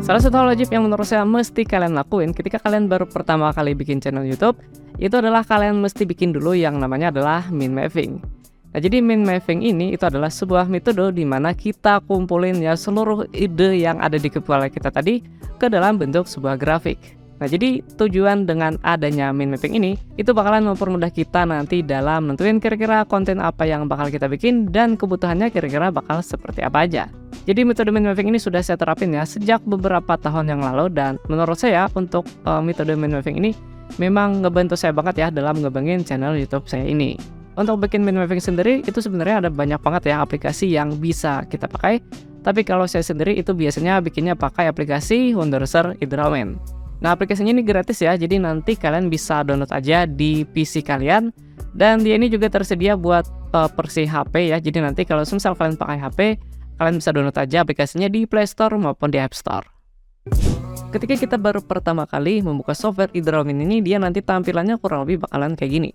Salah satu hal wajib yang menurut saya mesti kalian lakuin ketika kalian baru pertama kali bikin channel YouTube, itu adalah kalian mesti bikin dulu yang namanya adalah mind mapping. Nah, jadi mind mapping ini itu adalah sebuah metode di mana kita kumpulin ya seluruh ide yang ada di kepala kita tadi ke dalam bentuk sebuah grafik. Nah, jadi tujuan dengan adanya mind mapping ini itu bakalan mempermudah kita nanti dalam nentuin kira-kira konten apa yang bakal kita bikin dan kebutuhannya kira-kira bakal seperti apa aja. Jadi metode mind mapping ini sudah saya terapin ya sejak beberapa tahun yang lalu, dan menurut saya untuk metode mind mapping ini memang ngebantu saya banget ya dalam ngebangin channel YouTube saya ini. Untuk bikin mind mapping sendiri itu sebenarnya ada banyak banget ya aplikasi yang bisa kita pakai. Tapi kalau saya sendiri itu biasanya bikinnya pakai aplikasi Wondershare Hydroman. Nah, aplikasinya ini gratis ya, jadi nanti kalian bisa download aja di PC kalian. Dan dia ini juga tersedia buat versi HP ya, jadi nanti kalau misal kalian pakai HP, kalian bisa download aja aplikasinya di Play Store maupun di App Store. Ketika kita baru pertama kali membuka software Hydroman ini, dia nanti tampilannya kurang lebih bakalan kayak gini.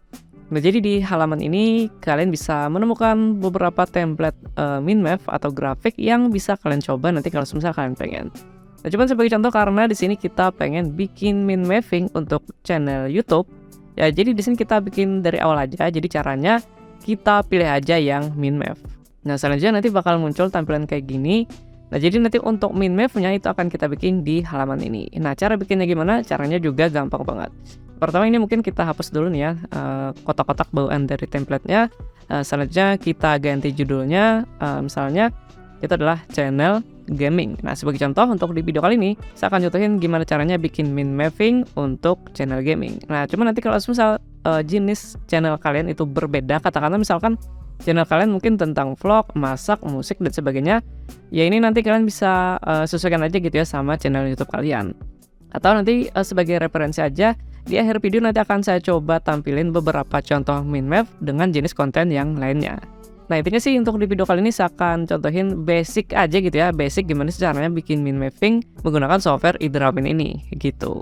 Nah, jadi di halaman ini kalian bisa menemukan beberapa template mind map atau grafik yang bisa kalian coba nanti kalau misal kalian pengen. Nah, cuman sebagai contoh karena di sini kita pengen bikin mind mapping untuk channel YouTube, ya jadi di sini kita bikin dari awal aja. Jadi caranya kita pilih aja yang mind map. Nah, selanjutnya nanti bakal muncul tampilan kayak gini. Nah, jadi nanti untuk mind map-nya itu akan kita bikin di halaman ini. Nah, cara bikinnya gimana? Caranya juga gampang banget. Pertama ini mungkin kita hapus dulu nih ya kotak-kotak bawaan dari template-nya. Selanjutnya kita ganti judulnya, misalnya itu adalah channel gaming. Nah, sebagai contoh untuk di video kali ini saya akan contohin gimana caranya bikin mind mapping untuk channel gaming. Nah, cuma nanti kalau misal jenis channel kalian itu berbeda, katakanlah misalkan channel kalian mungkin tentang vlog, masak, musik dan sebagainya, ya ini nanti kalian bisa sesuaikan aja gitu ya sama channel YouTube kalian. Atau nanti sebagai referensi aja, di akhir video nanti akan saya coba tampilin beberapa contoh mind map dengan jenis konten yang lainnya. Nah, intinya sih untuk di video kali ini saya akan contohin basic aja gitu ya, basic gimana sih caranya bikin mind mapping menggunakan software Hydroman ini gitu.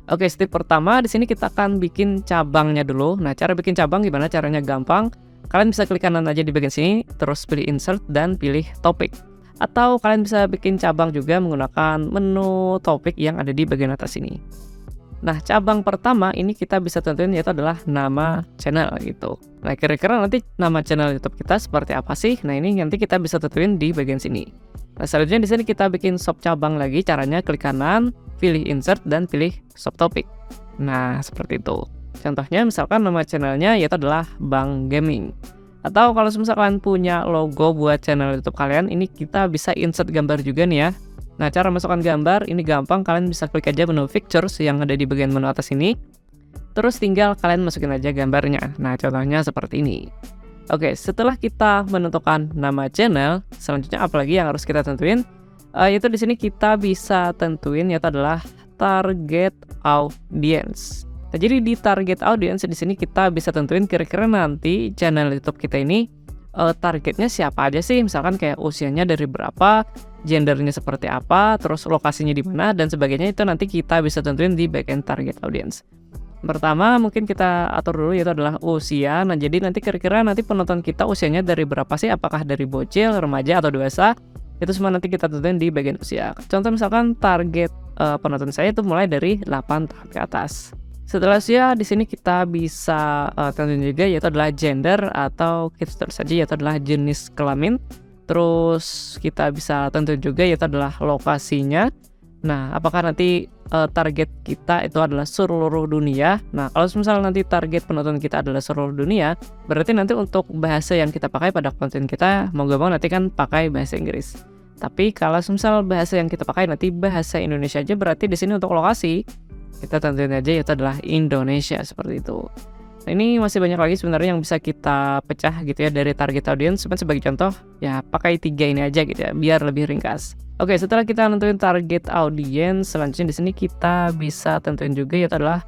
Oke, step pertama di sini kita akan bikin cabangnya dulu. Nah, cara bikin cabang gimana? Caranya gampang. Kalian bisa klik kanan aja di bagian sini, terus pilih insert dan pilih topik. Atau kalian bisa bikin cabang juga menggunakan menu topik yang ada di bagian atas ini. Nah, cabang pertama ini kita bisa tentuin yaitu adalah nama channel gitu. Nah, kira-kira nanti nama channel YouTube kita seperti apa sih? Nah, ini nanti kita bisa tentuin di bagian sini. Nah, selanjutnya di sini kita bikin sub cabang lagi. Caranya klik kanan, pilih insert dan pilih sub topik. Nah, seperti itu. Contohnya misalkan nama channelnya yaitu adalah Bang Gaming. Atau kalau misalkan kalian punya logo buat channel YouTube kalian, ini kita bisa insert gambar juga nih ya. Nah, cara masukkan gambar ini gampang, kalian bisa klik aja menu pictures yang ada di bagian menu atas ini. Terus tinggal kalian masukin aja gambarnya. Nah, contohnya seperti ini. Oke, setelah kita menentukan nama channel, selanjutnya apalagi yang harus kita tentuin? Yaitu di sini kita bisa tentuin yaitu adalah target audience. Nah, jadi di target audience di sini kita bisa tentuin kira-kira nanti channel YouTube kita ini targetnya siapa aja sih, misalkan kayak usianya dari berapa, gendernya seperti apa, terus lokasinya di mana dan sebagainya. Itu nanti kita bisa tentuin di bagian target audience. Pertama mungkin kita atur dulu yaitu adalah usia. Nah, jadi nanti kira-kira nanti penonton kita usianya dari berapa sih, apakah dari bocil, remaja atau dewasa, itu semua nanti kita tentuin di bagian usia. Contoh misalkan target penonton saya itu mulai dari 8 tahun ke atas. Setelah usia di sini kita bisa tentuin juga yaitu adalah gender atau kita tulis saja yaitu adalah jenis kelamin. Terus kita bisa tentuin juga yaitu adalah lokasinya. Nah, apakah nanti target kita itu adalah seluruh dunia. Nah, kalau misalnya nanti target penonton kita adalah seluruh dunia, berarti nanti untuk bahasa yang kita pakai pada konten kita mau gak mau nanti kan pakai bahasa Inggris. Tapi kalau misal bahasa yang kita pakai nanti bahasa Indonesia aja, berarti di sini untuk lokasi kita tentuin aja yaitu adalah Indonesia seperti itu. Nah, ini masih banyak lagi sebenarnya yang bisa kita pecah gitu ya dari target audience. Cuman sebagai contoh ya pakai 3 ini aja gitu ya biar lebih ringkas. Oke, setelah kita tentuin target audience, selanjutnya di sini kita bisa tentuin juga yaitu adalah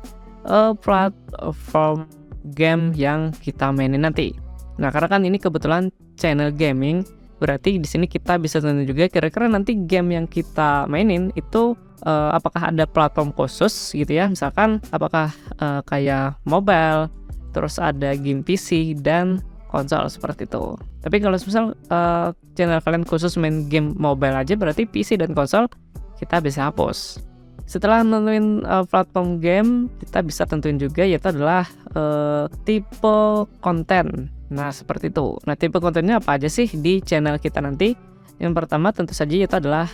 platform game yang kita mainin nanti. Nah, karena kan ini kebetulan channel gaming, berarti di sini kita bisa tentuin juga kira-kira nanti game yang kita mainin itu apakah ada platform khusus gitu ya, misalkan apakah kayak mobile, terus ada game PC dan konsol seperti itu. Tapi kalau misal channel kalian khusus main game mobile aja, berarti PC dan konsol kita bisa hapus. Setelah nentuin platform game, kita bisa tentuin juga yaitu adalah tipe konten. Nah, seperti itu. Nah, tipe kontennya apa aja sih di channel kita nanti? Yang pertama tentu saja itu adalah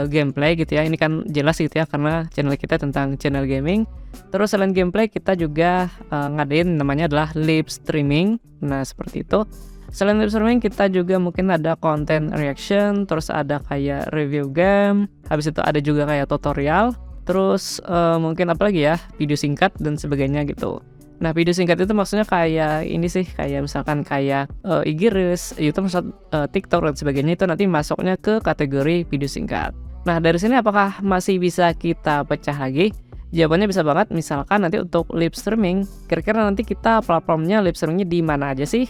gameplay gitu ya. Ini kan jelas gitu ya karena channel kita tentang channel gaming. Terus selain gameplay kita juga ngadain namanya adalah live streaming. Nah, seperti itu. Selain live streaming kita juga mungkin ada konten reaction, terus ada kayak review game, habis itu ada juga kayak tutorial, terus mungkin apa lagi ya, video singkat dan sebagainya gitu. Nah, video singkat itu maksudnya kayak ini sih, kayak misalkan kayak IG Reels, YouTube, TikTok dan sebagainya, itu nanti masuknya ke kategori video singkat. Nah, dari sini apakah masih bisa kita pecah lagi? Jawabannya bisa banget. Misalkan nanti untuk live streaming, kira-kira nanti kita platformnya live streamingnya di mana aja sih?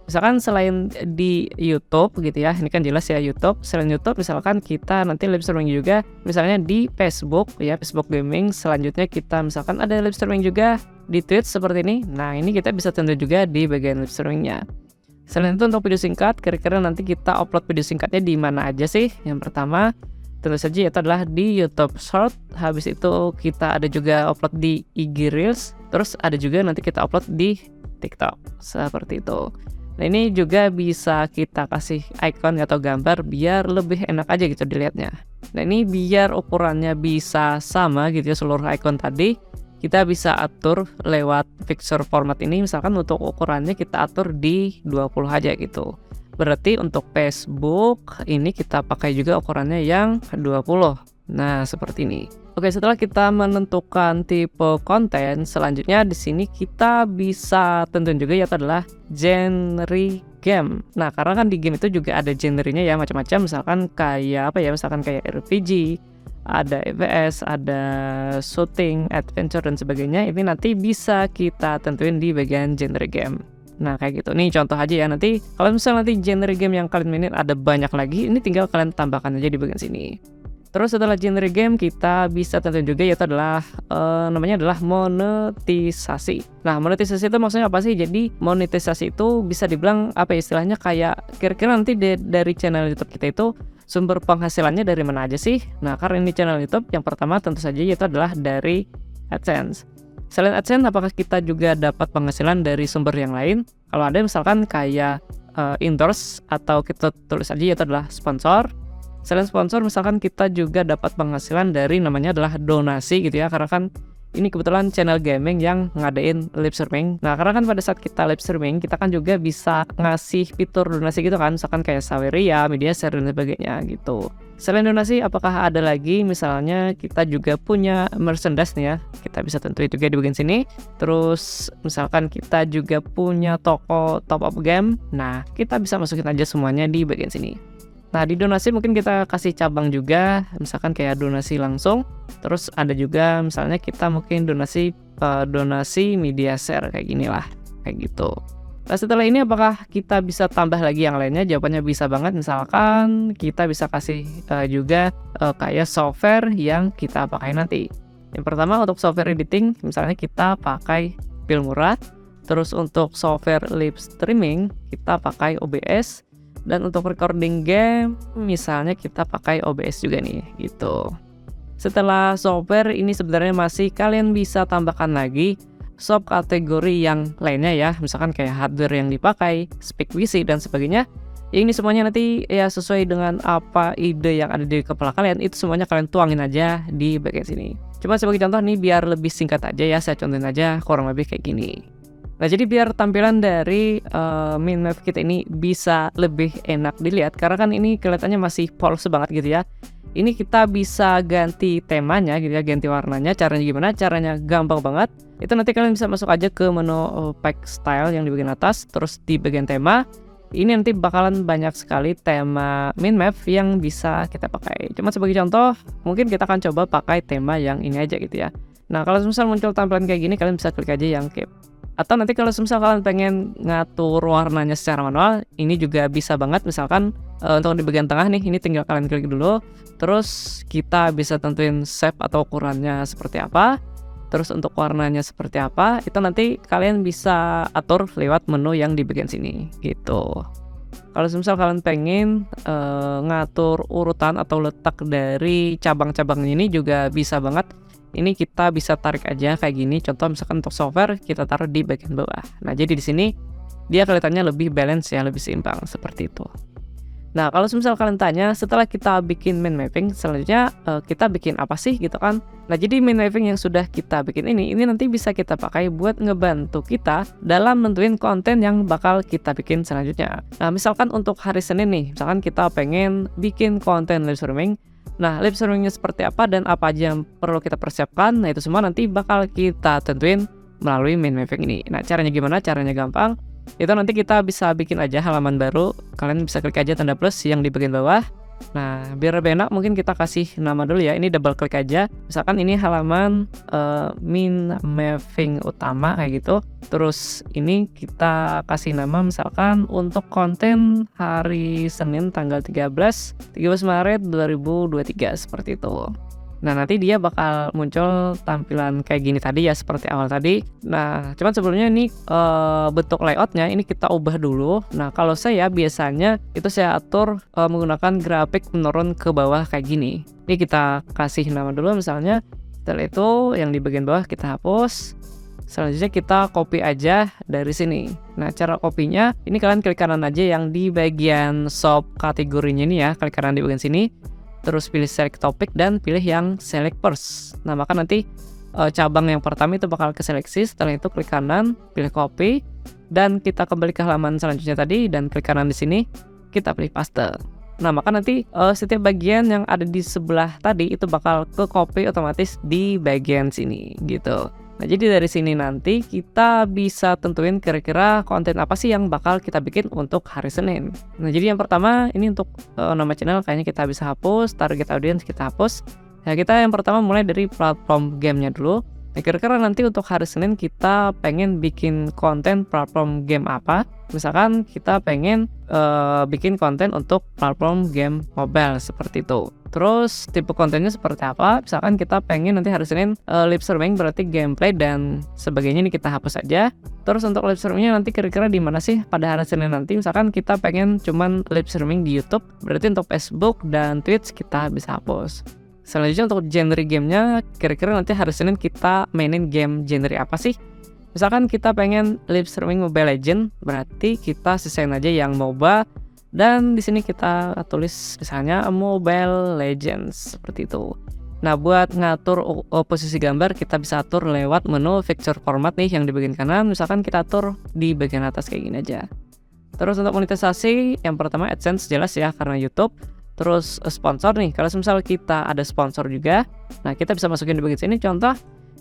Misalkan selain di YouTube gitu ya, ini kan jelas ya YouTube. Selain YouTube misalkan kita nanti live streaming juga misalnya di Facebook ya, Facebook Gaming. Selanjutnya kita misalkan ada live streaming juga di Twitch seperti ini. Nah, ini kita bisa tentu juga di bagian live streamingnya. Selain itu untuk video singkat, kira-kira nanti kita upload video singkatnya di mana aja sih? Yang pertama tentu saja itu adalah di YouTube Short. Habis itu kita ada juga upload di IG Reels. Terus ada juga nanti kita upload di TikTok seperti itu. Nah, ini juga bisa kita kasih icon atau gambar biar lebih enak aja gitu dilihatnya. Nah, ini biar ukurannya bisa sama gitu ya seluruh icon tadi, kita bisa atur lewat picture format ini. Misalkan untuk ukurannya kita atur di 20 aja gitu. Berarti untuk Facebook ini kita pakai juga ukurannya yang 20. Nah, seperti ini. Oke, setelah kita menentukan tipe konten, selanjutnya di sini kita bisa tentuin juga yaitu adalah genre game. Nah, karena kan di game itu juga ada genrenya ya, macam-macam. Misalkan kayak apa ya? Misalkan kayak RPG, ada FPS, ada shooting, adventure dan sebagainya. Ini nanti bisa kita tentuin di bagian genre game. Nah, kayak gitu. Nih contoh aja ya, nanti kalau misalnya nanti genre game yang kalian mainin ada banyak lagi, ini tinggal kalian tambahkan aja di bagian sini. Terus setelah genre game kita bisa tentuin juga yaitu adalah namanya adalah monetisasi. Nah, monetisasi itu maksudnya apa sih? Jadi monetisasi itu bisa dibilang apa ya, istilahnya kayak kira-kira nanti dari channel YouTube kita itu sumber penghasilannya dari mana aja sih? Nah, karena ini channel YouTube, yang pertama tentu saja yaitu adalah dari AdSense. Selain AdSense, apakah kita juga dapat penghasilan dari sumber yang lain? Kalau ada misalkan kayak endorse atau kita tulis aja yaitu adalah sponsor. Selain sponsor, misalkan kita juga dapat penghasilan dari namanya adalah donasi gitu ya, karena kan ini kebetulan channel gaming yang ngadain live streaming. Nah, karena kan pada saat kita live streaming, kita kan juga bisa ngasih fitur donasi gitu kan, misalkan kayak Saweria, media share dan sebagainya gitu. Selain donasi, apakah ada lagi? Misalnya kita juga punya merchandise nih ya, kita bisa tentuin juga di bagian sini. Terus misalkan kita juga punya toko top up game, nah kita bisa masukin aja semuanya di bagian sini. Nah, di donasi mungkin kita kasih cabang juga, misalkan kayak donasi langsung. Terus ada juga misalnya kita mungkin donasi media share kayak gini lah, kayak gitu. Nah, setelah ini apakah kita bisa tambah lagi yang lainnya? Jawabannya bisa banget. Misalkan kita bisa kasih juga kayak software yang kita pakai nanti. Yang pertama untuk software editing, misalnya kita pakai Filmora. Terus untuk software live streaming kita pakai OBS. Dan untuk recording game misalnya kita pakai OBS juga nih gitu. Setelah software ini sebenarnya masih kalian bisa tambahkan lagi sub kategori yang lainnya ya, misalkan kayak hardware yang dipakai, spek PC dan sebagainya. Ya, ini semuanya nanti ya sesuai dengan apa ide yang ada di kepala kalian, itu semuanya kalian tuangin aja di bagian sini. Cuma sebagai contoh nih biar lebih singkat aja ya, saya contohin aja kurang lebih kayak gini. Nah, jadi biar tampilan dari min map kita ini bisa lebih enak dilihat, karena kan ini kelihatannya masih polos banget gitu ya. Ini kita bisa ganti temanya gitu ya, ganti warnanya. Caranya gimana? Caranya gampang banget. Itu nanti kalian bisa masuk aja ke menu pack style yang di bagian atas, terus di bagian tema. Ini nanti bakalan banyak sekali tema min map yang bisa kita pakai. Cuma sebagai contoh, mungkin kita akan coba pakai tema yang ini aja gitu ya. Nah, kalau misal muncul tampilan kayak gini, kalian bisa klik aja yang keep. Atau nanti kalau misal kalian pengen ngatur warnanya secara manual, ini juga bisa banget. Misalkan untuk di bagian tengah nih, ini tinggal kalian klik dulu. Terus kita bisa tentuin shape atau ukurannya seperti apa. Terus untuk warnanya seperti apa, itu nanti kalian bisa atur lewat menu yang di bagian sini gitu. Kalau misal kalian pengen ngatur urutan atau letak dari cabang-cabang ini juga bisa banget. Ini kita bisa tarik aja kayak gini. Contoh misalkan untuk software kita taruh di bagian bawah. Nah, jadi di sini dia kelihatannya lebih balance ya, lebih seimbang seperti itu. Nah, kalau misal kalian tanya setelah kita bikin mind mapping, selanjutnya kita bikin apa sih gitu kan? Nah, jadi mind mapping yang sudah kita bikin ini nanti bisa kita pakai buat ngebantu kita dalam nentuin konten yang bakal kita bikin selanjutnya. Nah, misalkan untuk hari Senin nih, misalkan kita pengen bikin konten live streaming. Nah, live streamingnya seperti apa dan apa aja yang perlu kita persiapkan, nah itu semua nanti bakal kita tentuin melalui mind mapping ini. Nah, caranya gimana? Caranya gampang. Itu nanti kita bisa bikin aja halaman baru. Kalian bisa klik aja tanda plus yang di bagian bawah. Nah, biar lebih enak mungkin kita kasih nama dulu ya. Ini double klik aja. Misalkan ini halaman mind mapping utama kayak gitu. Terus ini kita kasih nama misalkan untuk konten hari Senin tanggal 13 Maret 2023 seperti itu. Nah, nanti dia bakal muncul tampilan kayak gini tadi ya, seperti awal tadi. Nah, cuman sebelumnya ini bentuk layoutnya ini kita ubah dulu. Nah, kalau saya biasanya itu saya atur menggunakan grafik menurun ke bawah kayak gini. Ini kita kasih nama dulu misalnya. Setelah itu yang di bagian bawah kita hapus. Selanjutnya kita copy aja dari sini. Nah, cara copy-nya ini kalian klik kanan aja yang di bagian sub kategorinya ini ya, klik kanan di bagian sini. Terus pilih select topic dan pilih yang select first. Nah, maka nanti cabang yang pertama itu bakal keseleksi. Setelah itu klik kanan, pilih copy, dan kita kembali ke halaman selanjutnya tadi dan klik kanan di sini, kita pilih paste. Nah, maka nanti setiap bagian yang ada di sebelah tadi itu bakal ke copy otomatis di bagian sini gitu. Nah, jadi dari sini nanti kita bisa tentuin kira-kira konten apa sih yang bakal kita bikin untuk hari Senin. Nah, jadi yang pertama ini untuk nama channel kayaknya kita bisa hapus, target audience kita hapus. Nah, kita yang pertama mulai dari platform gamenya dulu. Nah, kira-kira nanti untuk hari Senin kita pengen bikin konten platform game apa? Misalkan kita pengen bikin konten untuk platform game mobile seperti itu. Terus tipe kontennya seperti apa? Misalkan kita pengen nanti hari Senin live streaming berarti gameplay dan sebagainya ini kita hapus aja. Terus untuk live streamingnya nanti kira-kira di mana sih pada hari Senin nanti? Misalkan kita pengen cuman live streaming di YouTube, berarti untuk Facebook dan Twitch kita bisa hapus. Selanjutnya untuk genre gamenya, kira-kira nanti hari Senin kita mainin game genre apa sih? Misalkan kita pengen live streaming Mobile Legends, berarti kita sisain aja yang MOBA. Dan di sini kita tulis misalnya Mobile Legends seperti itu. Nah, buat ngatur posisi gambar kita bisa atur lewat menu picture format nih yang di bagian kanan. Misalkan kita atur di bagian atas kayak gini aja. Terus untuk monetisasi yang pertama AdSense jelas ya karena YouTube. Terus sponsor nih, kalau misal kita ada sponsor juga, nah kita bisa masukin di bagian sini. Contoh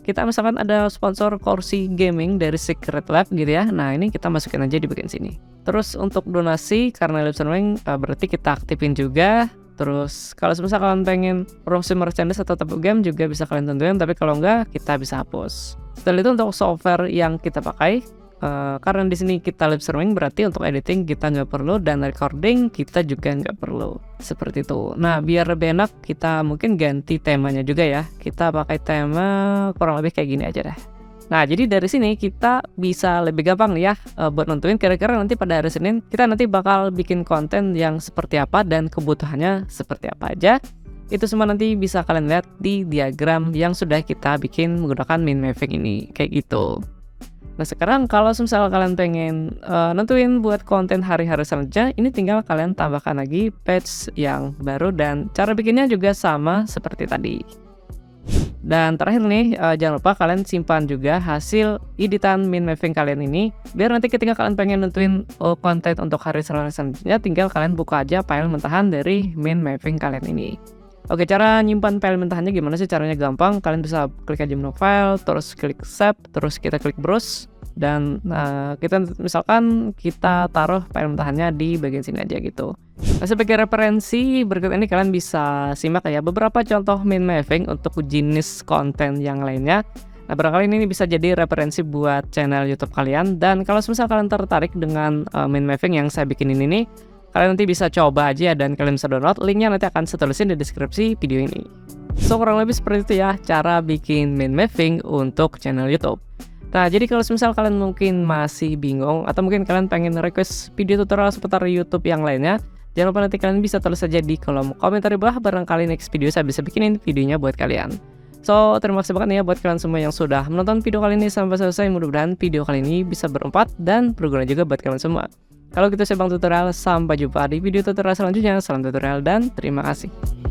kita misalkan ada sponsor kursi gaming dari Secret Lab gitu ya. Nah, ini kita masukin aja di bagian sini. Terus untuk donasi karena live streaming berarti kita aktifin juga. Terus kalau misal kalian pengen promosi merchandise atau top game juga bisa kalian tentuin, tapi kalau enggak kita bisa hapus. Setelah itu untuk software yang kita pakai, karena di sini kita live streaming berarti untuk editing kita nggak perlu dan recording kita juga nggak perlu seperti itu. Nah, biar lebih enak kita mungkin ganti temanya juga ya. Kita pakai tema kurang lebih kayak gini aja deh. Nah, jadi dari sini kita bisa lebih gampang ya buat nentuin kira-kira nanti pada hari Senin kita nanti bakal bikin konten yang seperti apa dan kebutuhannya seperti apa aja. Itu semua nanti bisa kalian lihat di diagram yang sudah kita bikin menggunakan mind mapping ini kayak gitu. Nah, sekarang kalau misalnya kalian pengen nentuin buat konten hari-hari selanjutnya, ini tinggal kalian tambahkan lagi page yang baru dan cara bikinnya juga sama seperti tadi. Dan terakhir nih, jangan lupa kalian simpan juga hasil editan mind mapping kalian ini, biar nanti ketika kalian pengen nentuin konten untuk hari selanjutnya, tinggal kalian buka aja file mentahan dari mind mapping kalian ini. Oke, cara nyimpan file mentahannya gimana sih? Caranya gampang, kalian bisa klik aja menu file, terus klik save, terus kita klik browse, dan kita misalkan kita taruh file mentahannya di bagian sini aja gitu. Nah, sebagai referensi berikut ini kalian bisa simak ya beberapa contoh mind mapping untuk jenis konten yang lainnya. Nah, barangkali ini bisa jadi referensi buat channel YouTube kalian, dan kalau misal kalian tertarik dengan mind mapping yang saya bikin ini nih, kalian nanti bisa coba aja dan kalian bisa download, linknya nanti akan saya tulisin di deskripsi video ini. So, kurang lebih seperti itu ya cara bikin mind mapping untuk channel YouTube. Nah, jadi kalau misal kalian mungkin masih bingung atau mungkin kalian pengen request video tutorial seputar YouTube yang lainnya, jangan lupa nanti kalian bisa tulis saja di kolom komentar di bawah, barangkali next video saya bisa bikinin videonya buat kalian. So, terima kasih banget nih ya buat kalian semua yang sudah menonton video kali ini sampai selesai. Mudah-mudahan video kali ini bisa bermanfaat dan berguna juga buat kalian semua. Kalau gitu saya Bang Tutorial, sampai jumpa di video tutorial selanjutnya. Salam tutorial dan terima kasih.